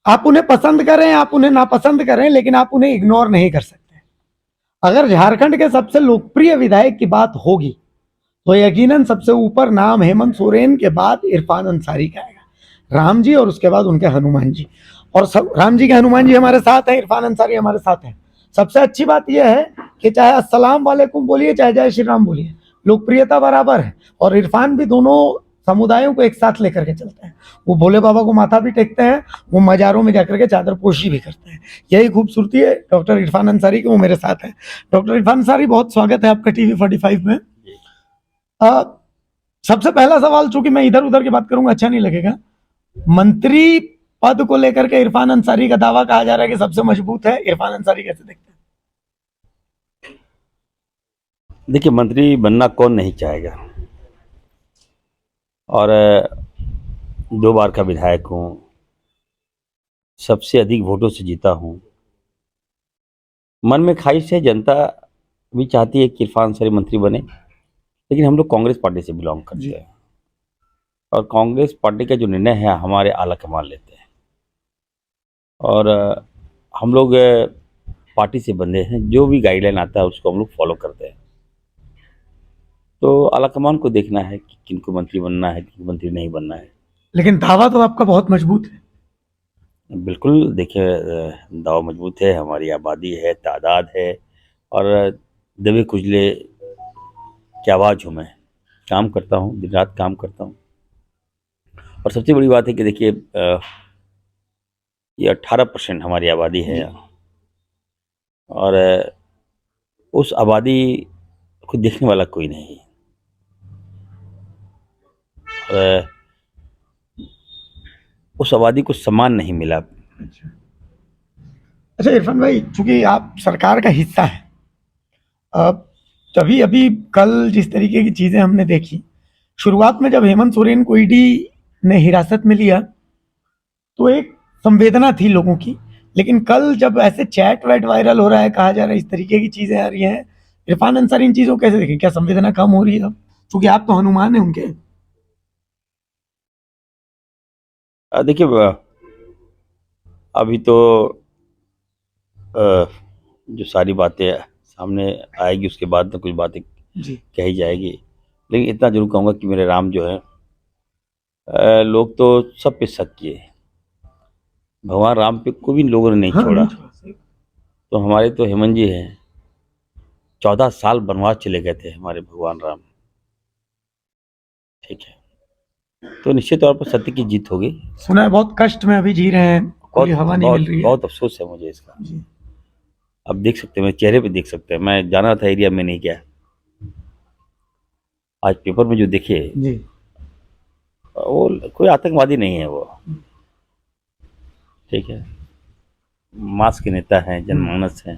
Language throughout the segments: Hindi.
आप उन्हें पसंद करें, आप उन्हें नापसंद करें, लेकिन आप उन्हें इग्नोर नहीं कर सकते। अगर झारखंड के सबसे लोकप्रिय विधायक की बात होगी तो यकीनन सबसे ऊपर नाम हेमंत सोरेन के बाद इरफान अंसारी का आएगा। राम जी और उसके बाद उनके हनुमान जी, और सब राम जी के हनुमान जी हमारे साथ हैं, इरफान अंसारी हमारे साथ हैं। सबसे अच्छी बात यह है कि चाहे अस्सलाम वालेकुम बोलिए, चाहे जय श्री राम बोलिए, लोकप्रियता बराबर है। और इरफान भी दोनों समुदायों को एक साथ लेकर के चलते हैं। वो भोले बाबा को माथा भी टेकते हैं, वो मज़ारों में जाकर के चादर पोशी भी करते हैं। यही खूबसूरती है डॉक्टर इरफान अंसारी की, वो मेरे साथ है। डॉक्टर इरफान अंसारी, बहुत स्वागत है आपका TV45 में। सबसे पहला सवाल, चूंकि मैं इधर उधर की बात करूंगा अच्छा नहीं लगेगा, मंत्री पद को लेकर के इरफान अंसारी का दावा कहा जा रहा है कि सबसे मजबूत है। इरफान अंसारी कैसे देखते हैं? देखिए, मंत्री बनना कौन नहीं चाहेगा, और 2 बार का विधायक हूँ, सबसे अधिक वोटों से जीता हूँ। मन में ख्वाहिश है, जनता भी चाहती है कि इरफान अंसारी मंत्री बने, लेकिन हम लोग कांग्रेस पार्टी से बिलोंग करते हैं और कांग्रेस पार्टी का जो निर्णय है हमारे आला कमान लेते हैं, और हम लोग पार्टी से बंधे हैं। जो भी गाइडलाइन आता है उसको हम लोग फॉलो करते हैं। तो आला कमान को देखना है कि किनको मंत्री बनना है, किनको मंत्री नहीं बनना है। लेकिन दावा तो आपका बहुत मजबूत है। बिल्कुल, देखिए, दावा मजबूत है, हमारी आबादी है, तादाद है, और दबे कुचले की आवाज़ हूँ मैं। काम करता हूँ, दिन रात काम करता हूँ। और सबसे बड़ी बात है कि देखिए, ये 18% हमारी आबादी है, और उस आबादी को देखने वाला कोई नहीं। और उस आबादी को सम्मान नहीं मिला। अच्छा इरफान भाई, चूंकि आप सरकार का हिस्सा हैं, अब तभी अभी कल जिस तरीके की चीजें हमने देखी, शुरुआत में जब हेमंत सोरेन को ईडी ने हिरासत में लिया तो एक संवेदना थी लोगों की, लेकिन कल जब ऐसे चैट वैट वायरल हो रहा है, कहा जा रहा है इस तरीके की चीजें आ रही हैं, इरफान अंसारी इन चीजों को कैसे देखें? क्या संवेदना कम हो रही है अब, क्योंकि आप तो हनुमान है उनके? देखिए, अभी तो जो सारी बातें सामने आएगी उसके बाद तो कुछ बातें जी। कही जाएगी, लेकिन इतना जरूर कहूँगा कि मेरे राम जो है, लोग तो सब पे शक किए, भगवान राम पे कोई भी लोगों ने नहीं हाँ, छोड़ा। नहीं छोड़ा, सही। तो हमारे तो हेमंत जी हैं, 14 साल वनवास चले गए थे हमारे भगवान राम। ठीक है, तो निश्चित तौर पर सत्य की जीत होगी। सुना है बहुत कष्ट में अभी जी रहे हैं, खुली बहुत हवा नहीं मिल बहुत रही है। बहुत अफसोस है मुझे इसका। जी। अब देख सकते हैं, मेरे चेहरे पे देख सकते हैं, मैं जाना था एरिया में नहीं गया। आज पेपर में जो देखे, जी। वो कोई आतंकवादी नहीं है वो। ठीक है, मास के नेता हैं, जनमानस हैं,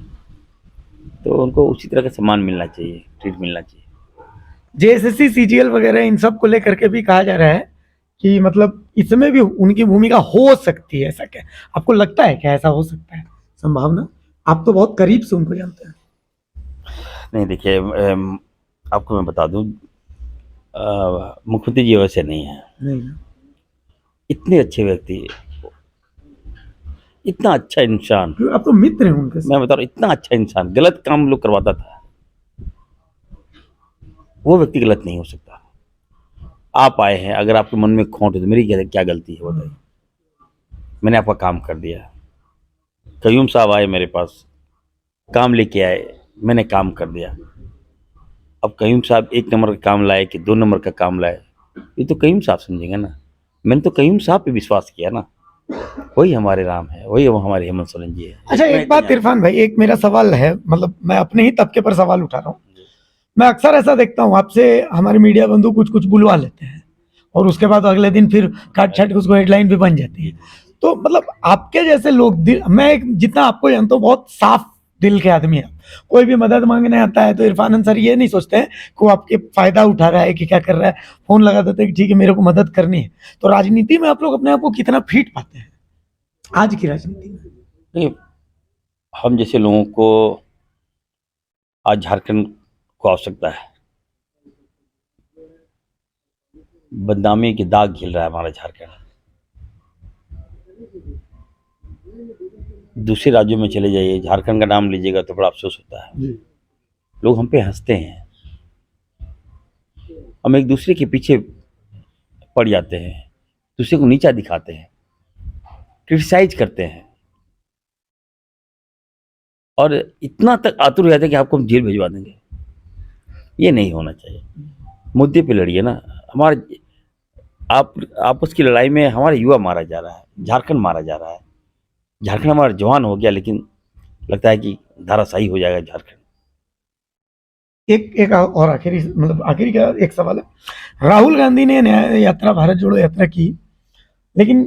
तो उनको उसी तरह का सम्मान मिलना चाहिए, ट्रीट मिलना चाहिए। जेएसएससी सीजीएल वगैरह इन सब को लेकर के भी कहा जा रहा है कि मतलब इसमें भी उनकी भूमिका हो सकती है, ऐसा क्या आपको लगता है? क्या ऐसा हो सकता है संभावना? आप तो बहुत करीब से उनको जानते हैं। नहीं, देखिए, आपको मैं बता दूं, मुख्यमंत्री जी वैसे नहीं है। नहीं। इतने अच्छे व्यक्ति, इतना अच्छा इंसान, आप तो मित्र हैं उनके साथ। मैं बता रहा हूँ, इतना अच्छा इंसान गलत काम लोग करवाता था, वो व्यक्ति गलत नहीं हो सकता। आप आए हैं, अगर आपके मन में खोट है तो मेरी क्या गलती है बताइए? मैंने आपका काम कर दिया। कयूम साहब आए मेरे पास, काम लेके आए, मैंने काम कर दिया। अब कयूम साहब 1 नंबर का काम लाए कि 2 नंबर का काम लाए, ये तो कयूम साहब समझेंगे ना। मैंने तो कयूम साहब पे विश्वास किया ना। वही हमारे राम है, वही हमारे हेमंत सोरेन जी है। अच्छा एक बात इरफान भाई, एक मेरा सवाल है, मतलब मैं अपने ही तबके पर सवाल उठा रहा हूँ। मैं अक्सर ऐसा देखता हूँ, आपसे हमारे मीडिया बंधु कुछ कुछ बुलवा लेते हैं और उसके बाद अगले दिन फिर काट छाट के उसको हेडलाइन भी बन जाती है। तो मतलब आपके जैसे लोग जितना आपको जानता हूँ, बहुत साफ दिल के आदमी है। कोई भी मदद मांगने आता है तो इरफान अंसारी ये नहीं सोचते हैं कि वो आपके फायदा उठा रहा है कि क्या कर रहा है, फोन लगा देते हैं कि ठीक है मेरे को मदद करनी है। तो राजनीति में आप लोग अपने आप को कितना फिट पाते हैं आज की राजनीति में? नहीं, हम जैसे लोगों को आज झारखंड को आवश्यकता है। बदनामी की दाग झेल रहा है हमारा झारखंड। दूसरे राज्यों में चले जाइए, झारखंड का नाम लीजिएगा तो बड़ा अफसोस होता है। जी लोग हम पे हंसते हैं, हम एक दूसरे के पीछे पड़ जाते हैं, दूसरे को नीचा दिखाते हैं, क्रिटिसाइज करते हैं और इतना तक आतुर हो जाते हैं कि आपको हम जेल भिजवा देंगे। ये नहीं होना चाहिए। मुद्दे पे लड़िए ना। हमारे आप आपस की लड़ाई में हमारा युवा मारा जा रहा है, झारखंड मारा जा रहा है। झारखंड हमारा जवान हो गया, लेकिन लगता है कि धाराशाही हो जाएगा झारखंड। एक एक और आखिरी मतलब आखिरी का एक सवाल है। राहुल गांधी ने न्याय यात्रा भारत जोड़ो यात्रा की, लेकिन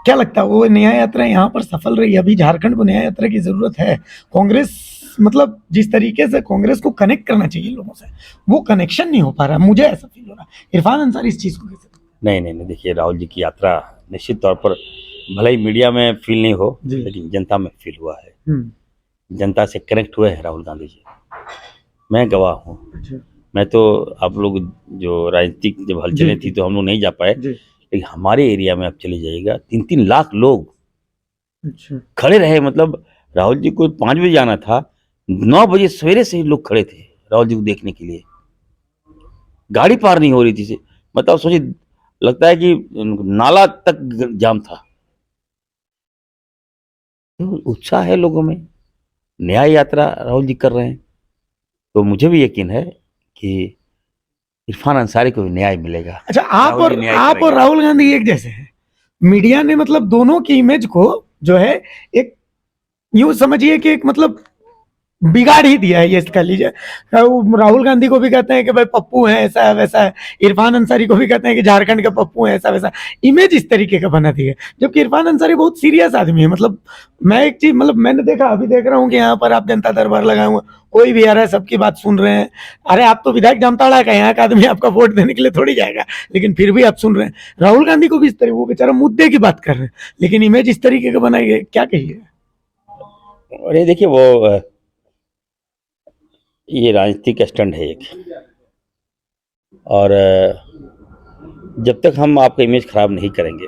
क्या लगता है वो न्याय यात्रा यहाँ पर सफल रही? अभी झारखंड को न्याय यात्रा की जरूरत है। कांग्रेस मतलब जिस तरीके से कांग्रेस को कनेक्ट करना चाहिए लोगों से, वो कनेक्शन नहीं हो पा रहा, मुझे ऐसा फील हो रहा है। इरफान अंसारी इस चीज को कैसे? नहीं, देखिए राहुल जी की यात्रा निश्चित तौर पर भले ही मीडिया में फील नहीं हो, जी। लेकिन जनता में फील हुआ है। जनता से कनेक्ट हुए हैं राहुल गांधी जी। मैं गवाह हूँ। अच्छा मैं तो आप लोग जो राजनीतिक जब हलचलें जी, थी तो हम लोग नहीं जा पाए, जी लेकिन हमारे एरिया में आप चले जाइएगा 3-3 लाख लोग अच्छा खड़े रहे। मतलब राहुल जी को 5 बजे जाना था, 9 बजे सवेरे से ही लोग खड़े थे राहुल जी को देखने के लिए। गाड़ी पार नहीं हो रही थी। मतलब सोचिए, लगता है कि नाला तक जाम था। तो उत्साह है लोगों में, न्याय यात्रा राहुल जी कर रहे हैं, तो मुझे भी यकीन है कि इरफान अंसारी को भी न्याय मिलेगा। अच्छा राहुल जी न्याय आप और करेंगे। राहुल गांधी एक जैसे हैं। मीडिया ने मतलब दोनों की इमेज को जो है एक यूं समझिए कि एक मतलब बिगाड़ ही दिया है, ये कह लीजिए। राहुल गांधी को भी कहते हैं कि भाई पप्पू है, ऐसा है वैसा है। इरफान अंसारी को भी कहते हैं कि झारखंड के पप्पू है, ऐसा वैसा। इमेज इस तरीके का बना दी है, जबकि इरफान अंसारी बहुत सीरियस आदमी है। मतलब मैं एक चीज मतलब मैंने देखा, अभी देख रहा हूँ कि यहाँ पर आप जनता दरबार लगाए हुए, कोई भी आ रहा है सबकी बात सुन रहे हैं। अरे आप तो विधायक जामताड़ा का, यहाँ का आदमी आपका वोट देने के लिए थोड़ी जाएगा, लेकिन फिर भी आप सुन रहे हैं। राहुल गांधी को भी इस तरह, वो बेचारा मुद्दे की बात कर रहे हैं, लेकिन इमेज इस तरीके का बनाई है, क्या कहिए? और ये देखिए वो ये राजनीतिक स्टंट है एक। और जब तक हम आपका इमेज खराब नहीं करेंगे,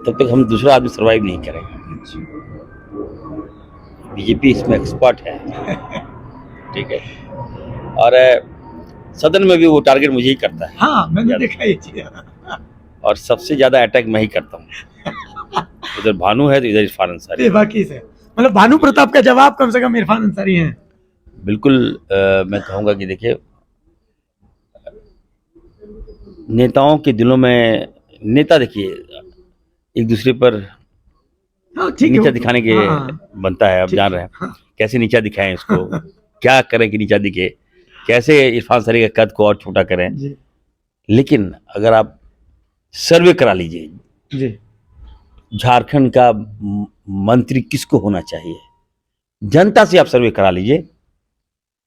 तब तक हम दूसरा आदमी सर्वाइव नहीं करेंगे। बीजेपी इसमें एक्सपर्ट है। ठीक है। और सदन में भी वो टारगेट मुझे ही करता है। हाँ मैंने देखा ये चीज। और सबसे ज्यादा अटैक मैं ही करता हूँ। उधर भानु है तो इधर इरफान अंसारी है। बाकी से मतलब भानु प्रताप का जवाब कम से कम इरफान अंसारी हैं। बिल्कुल। मैं कहूँगा कि देखिए, नेताओं के दिलों में, नेता देखिए एक दूसरे पर हाँ ठीक है, नीचा वो तो दिखाने के हाँ बनता है। आप ठीक जान है, रहे हैं हाँ कैसे नीचा दिखाएं उसको, क्या करें कि नीचा दिखे, कैसे इरफान अंसारी का कद को और छोटा करें। जी लेकिन अगर आप सर्वे करा लीजिए, जी झारखंड का मंत्री किसको होना चाहिए, जनता से आप सर्वे करा लीजिए,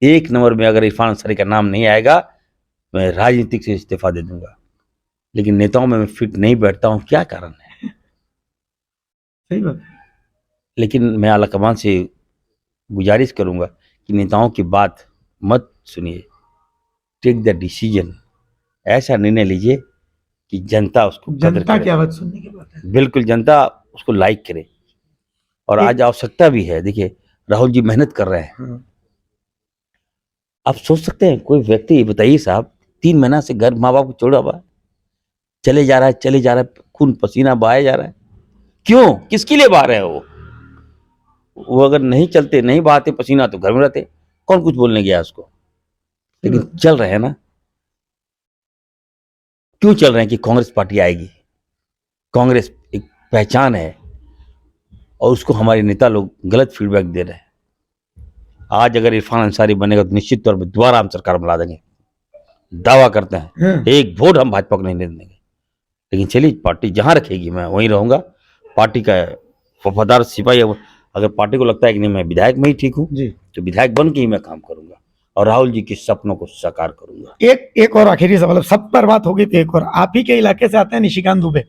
1 नंबर में अगर इरफान अंसारी का नाम नहीं आएगा, मैं राजनीतिक से इस्तीफा दे दूंगा। लेकिन नेताओं में मैं फिट नहीं बैठता हूँ, क्या कारण है? सही बात है। लेकिन मैं आलाकमान से गुजारिश करूंगा कि नेताओं की बात मत सुनिए, टेक द डिसीजन। ऐसा निर्णय लीजिए कि जनता उसको कदर जनता करे। की आवाज सुनने की बात है। बिल्कुल, जनता उसको लाइक करे। और आज आवश्यकता भी है। देखिए राहुल जी मेहनत कर रहे हैं। हाँ, आप सोच सकते हैं, कोई व्यक्ति, बताइए साहब, 3 महीना से घर माँ बाप को छोड़ा हुआ है, चले जा रहा है, खून पसीना बहाया जा रहा है। क्यों? किसके लिए बहा रहे हैं वो अगर नहीं चलते, नहीं बहाते पसीना, तो घर में रहते, कौन कुछ बोलने गया उसको। लेकिन चल रहे हैं ना। क्यों चल रहे हैं? कि कांग्रेस पार्टी आएगी, कांग्रेस एक पहचान है, और उसको हमारे नेता लोग गलत फीडबैक दे रहे हैं। आज अगर इरफान अंसारी बनेगा तो निश्चित तौर पर दोबारा हम सरकार बना देंगे, दावा करते हैं। एक वोट हम भाजपा को नहीं देंगे। लेकिन चलिए, पार्टी जहां रखेगी मैं वहीं रहूंगा, पार्टी का वफादार सिपाही। अगर पार्टी को लगता है कि नहीं मैं विधायक में ही ठीक हूँ, तो विधायक बन के ही मैं काम करूंगा और राहुल जी के सपनों को साकार करूंगा। एक और आखिरी सवाल, सब पर बात हो गई थी, एक और आप ही के इलाके से आते हैं निशिकांत दुबे,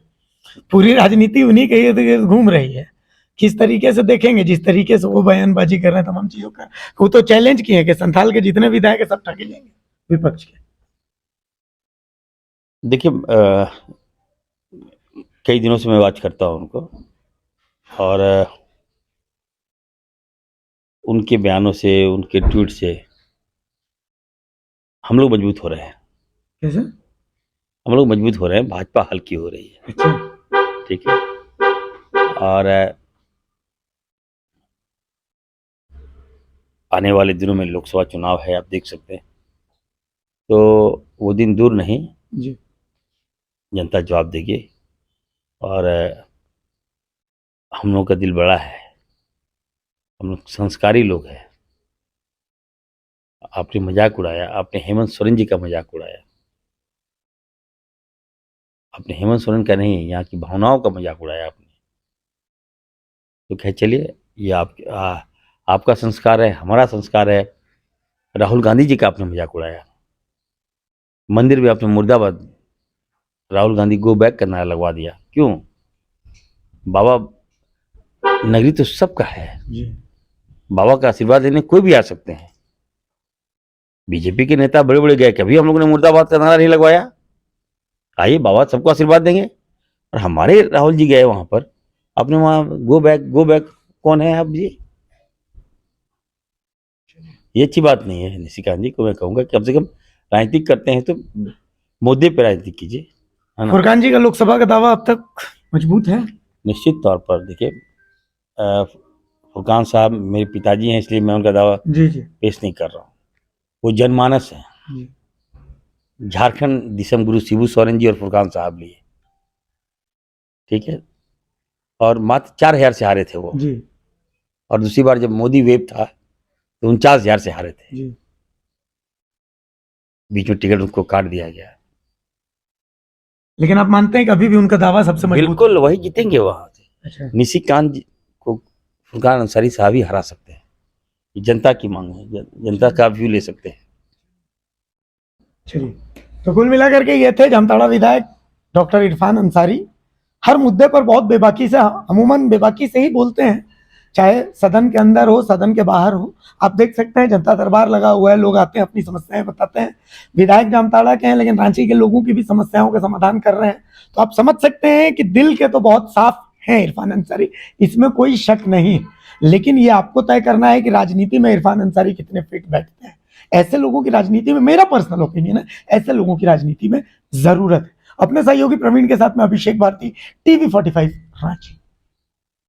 पूरी राजनीति उन्हीं के इर्द घूम रही है। किस तरीके से देखेंगे, जिस तरीके से वो बयानबाजी कर रहे हैं तमाम चीजों का, वो तो चैलेंज किए हैं कि संथाल के जितने विधायक है सब ठगे जाएंगे विपक्ष के। देखिए कई दिनों से मैं बात करता हूँ उनको, और उनके बयानों से, उनके ट्वीट से हम लोग मजबूत हो रहे हैं। कैसे? हम लोग मजबूत हो रहे हैं, भाजपा हल्की हो रही है। अच्छा। ठीक है। और आने वाले दिनों में लोकसभा चुनाव है, आप देख सकते हैं। तो वो दिन दूर नहीं, जी। जनता जवाब देगी। और हम लोग का दिल बड़ा है, हम लोग संस्कारी लोग हैं। आपने मजाक उड़ाया, आपने हेमंत सोरेन जी का मजाक उड़ाया। आपने हेमंत सोरेन का नहीं, यहाँ की भावनाओं का मजाक उड़ाया आपने। तो कहे चलिए, ये आपका संस्कार है, हमारा संस्कार है। राहुल गांधी जी का आपने मजाक उड़ाया, मंदिर में आपने मुर्दाबाद, राहुल गांधी गो बैक का नारा लगवा दिया। क्यों? बाबा नगरी तो सबका है, जी। बाबा का आशीर्वाद लेने कोई भी आ सकते हैं। बीजेपी के नेता बड़े बड़े गए, कभी हम लोगों ने मुर्दाबाद का नारा नहीं लगवाया। आइए, बाबा सबको आशीर्वाद देंगे। और हमारे राहुल जी गए वहां पर, आपने वहां गो बैक, कौन है आप जी? ये अच्छी बात नहीं है। निशिकांत जी को मैं कहूंगा कि कम से कम राजनीतिक करते हैं तो मुद्दे पर राजनीति कीजिए, है ना। फुरकान जी का लोकसभा का दावा अब तक मजबूत है? निश्चित तौर पर देखिए, फुरकान साहब मेरे पिताजी हैं, इसलिए मैं उनका दावा जी जी पेश नहीं कर रहा हूँ। वो जनमानस है। जी। झारखंड दिसम गुरु शिबू सोरेन जी और फुरकान साहब लिए, ठीक है। और मात्र 4,000 से हारे थे वो। जी और दूसरी बार जब मोदी वेव था तो 49,000 से हारे थे। जी। बीच में टिकट उनको काट दिया गया। लेकिन आप मानते हैं कि अभी भी उनका दावा सबसे मजबूत बिल्कुल वही जीतेंगे वहां से। है? अच्छा। निशिकांत जी को फुरकान अंसारी साहब ही हरा सकते हैं। ये जनता की मांग है, जनता का व्यू ले सकते हैं। चलिए, तो कुल मिलाकर के ये थे जामताड़ा विधायक डॉक्टर इरफान अंसारी। हर मुद्दे पर बहुत बेबाकी से, अमूमन बेबाकी से ही बोलते हैं, चाहे सदन के अंदर हो, सदन के बाहर हो। आप देख सकते हैं जनता दरबार लगा हुआ है, लोग आते हैं, अपनी समस्याएं बताते हैं। विधायक जामताड़ा के हैं, लेकिन रांची के लोगों की भी समस्याओं का समाधान कर रहे हैं। तो आप समझ सकते हैं कि दिल के तो बहुत साफ हैं इरफान अंसारी, इसमें कोई शक नहीं। लेकिन ये आपको तय करना है कि राजनीति में इरफान अंसारी कितने फिट बैठते हैं। ऐसे लोगों की राजनीति में, मेरा पर्सनल ओपिनियन है, ऐसे लोगों की राजनीति में जरूरत है। अपने सहयोगी प्रवीण के साथ में अभिषेक भारती, TV45 रांची।